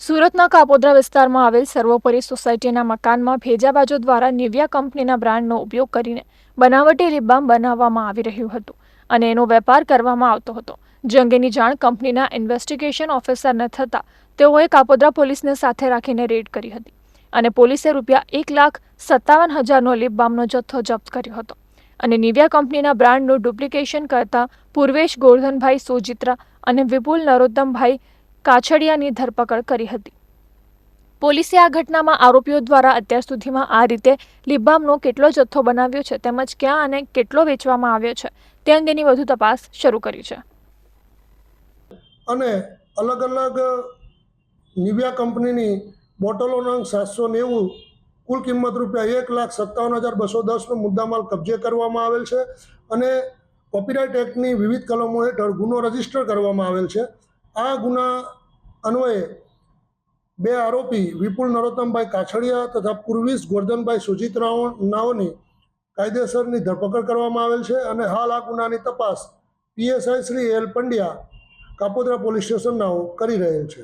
સુરતના કાપોદ્રા વિસ્તારમાં આવેલ સર્વોપરી સોસાયટીના મકાનમાં ભેજાબાજો દ્વારા નિવિયા કંપનીના બ્રાન્ડનો ઉપયોગ કરીને બનાવટી લિપ બામ બનાવવામાં આવી રહ્યું હતું અને એનો વેપાર કરવામાં આવતો હતો. જે અંગેની જાણ કંપનીના ઇન્વેસ્ટિગેશન ઓફિસરને થતાં તેઓએ કાપોદ્રા પોલીસને સાથે રાખીને રેડ કરી હતી અને પોલીસે ₹1,57,000નો લિપ બામનો જથ્થો જપ્ત કર્યો હતો અને નિવિયા કંપનીના બ્રાન્ડનું ડુપ્લિકેશન કરતા પૂર્વેશ ગોરધનભાઈ સોજિત્રા અને વિપુલ નરોત્તમભાઈ કાછડિયાની ધરપકડ કરી હતી. પોલીસે આ ઘટનામાં આરોપીઓ દ્વારા અત્યાર સુધીમાં આ રીતે લિપ બામનો કેટલો જથ્થો બનાવ્યો છે તેમજ ક્યાં અને કેટલો વેચવામાં આવ્યો છે તે અંગેની વધુ તપાસ શરૂ કરી છે. અને અલગ અલગ નિવિયા કંપનીની બોટલો નંગ 790 કુલ કિંમત ₹1,57,210નો મુદ્દામાલ કબજે કરવામાં આવેલ છે અને કોપીરાઇટ એક્ટની વિવિધ કલમો હેઠળ ગુનો રજીસ્ટર કરવામાં આવેલ છે. આ ગુના અન્વયે 2 આરોપી વિપુલ નરોત્તમભાઈ કાછડિયા તથા પૂર્વેશ ગોરધનભાઈ સુજિત્રાઓની કાયદેસરની ધરપકડ કરવામાં આવેલ છે અને હાલ આ ગુનાની તપાસ PSI Shri L Pandya Kapodra police સ્ટેશનના કરી રહેલ છે.